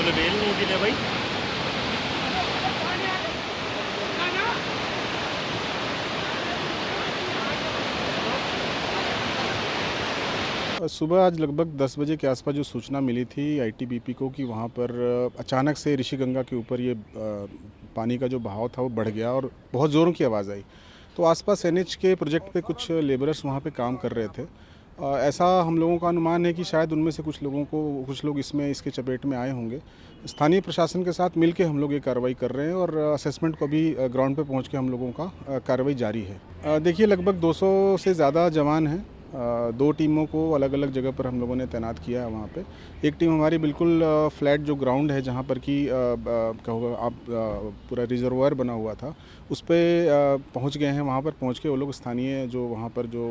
बोले बेल नहीं दिले भाई। सुबह आज लगभग 10 बजे के आसपास जो सूचना मिली थी आईटीबीपी को कि वहाँ पर अचानक से ऋषिगंगा के ऊपर ये पानी का जो बहाव था वो बढ़ गया और बहुत ज़ोरों की आवाज़ आई। तो आसपास एनएच के प्रोजेक्ट पे कुछ लेबरर्स वहाँ पे काम कर रहे थे। ऐसा हम लोगों का अनुमान है कि शायद उनमें से कुछ लोग इसके चपेट में आए होंगे। स्थानीय प्रशासन के साथ मिलकर हम लोग ये कार्रवाई कर रहे हैं और असेसमेंट को भी ग्राउंड पे पहुँच के हम लोगों का कार्रवाई जारी है। देखिए लगभग 200 से ज़्यादा जवान हैं। दो टीमों को अलग अलग जगह पर हम लोगों ने तैनात किया है वहाँ पे। एक टीम हमारी बिल्कुल फ्लैट जो ग्राउंड है जहाँ पर कि कहोगे आप पूरा रिजर्वायर बना हुआ था उस पर पहुँच गए हैं। वहाँ पर पहुँच के वो लोग स्थानीय जो वहाँ पर जो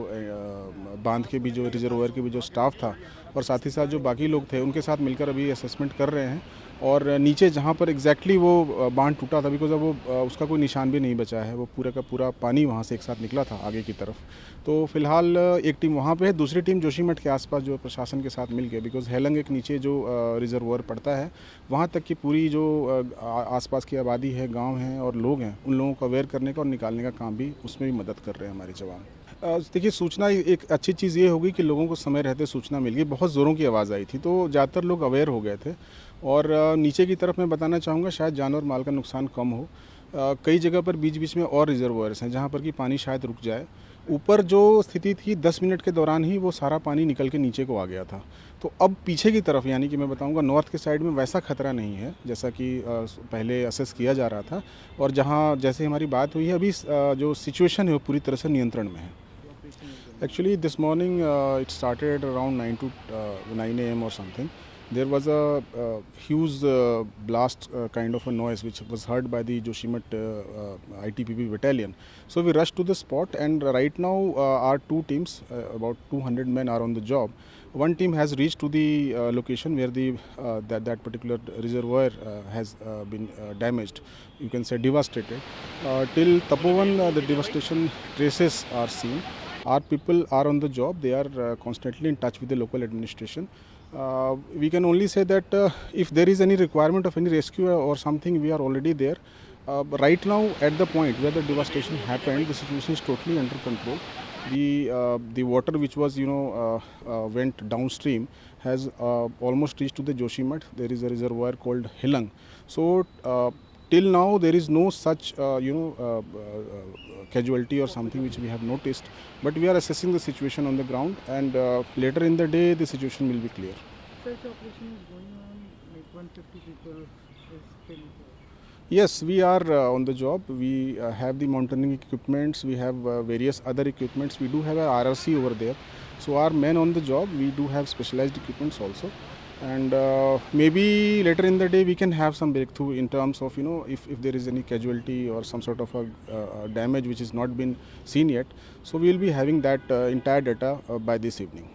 बांध के भी जो रिजर्वायर के भी जो स्टाफ था और साथ ही साथ जो बाकी लोग थे उनके साथ मिलकर अभी असेसमेंट कर रहे हैं। और नीचे जहाँ पर एग्जैक्टली वो बांध टूटा था बिकॉज अब वो उसका कोई निशान भी नहीं बचा है, वो पूरा का पूरा पानी वहाँ से एक साथ निकला था आगे की तरफ। तो फिलहाल एक टीम वहाँ पे है, दूसरी टीम जोशीमठ के आसपास जो प्रशासन के साथ मिल के, बिकॉज हेलंग एक नीचे जो रिजर्वायर पड़ता है वहाँ तक की पूरी जो आसपास की आबादी है, गाँव हैं और लोग हैं, उन लोगों को अवेयर करने का और निकालने का काम भी उसमें भी मदद कर रहे हैं हमारे जवान। देखिए सूचना एक अच्छी चीज़ ये होगी कि लोगों को समय रहते सूचना मिल गई। बहुत ज़ोरों की आवाज़ आई थी तो ज़्यादातर लोग अवेयर हो गए थे। और नीचे की तरफ मैं बताना चाहूँगा शायद जान और माल का नुकसान कम हो। कई जगह पर बीच बीच में और रिजर्वायर्स हैं जहाँ पर कि पानी शायद रुक जाए। ऊपर जो स्थिति थी 10 मिनट के दौरान ही वो सारा पानी निकल के नीचे को आ गया था। तो अब पीछे की तरफ यानी कि मैं बताऊंगा नॉर्थ के साइड में वैसा खतरा नहीं है जैसा कि पहले असेस किया जा रहा था। और जहाँ जैसे हमारी बात हुई है अभी जो सिचुएशन है वो पूरी तरह से नियंत्रण में है। Actually, this morning it started around 9 a.m. or something. There was a huge blast kind of a noise which was heard by the Joshimat ITPP battalion. So we rushed to the spot, and right now our two teams, about 200 men, are on the job. One team has reached to the location where the that particular reservoir has been damaged. You can say devastated. Till Tapovan, the devastation traces are seen. Our people are on the job. They are constantly in touch with the local administration. We can only say that if there is any requirement of any rescue or something, we are already there. Right now, at the point where the devastation happened, the situation is totally under control. The water which was went downstream has almost reached to the Joshimat. There is a reservoir called Hilang. So till now there is no such casualty or something which we have noticed, but we are assessing the situation on the ground, and later in the day the situation will be clear. Search operation is going on, like 150 people is still. Yes, we are on the job. We have the mountaineering equipments, we have various other equipments. We do have a RRC over there, so our men on the job, we do have specialized equipments also. And maybe later in the day we can have some breakthrough in terms of if there is any casualty or some sort of a damage which has not been seen yet. So we will be having that entire data by this evening.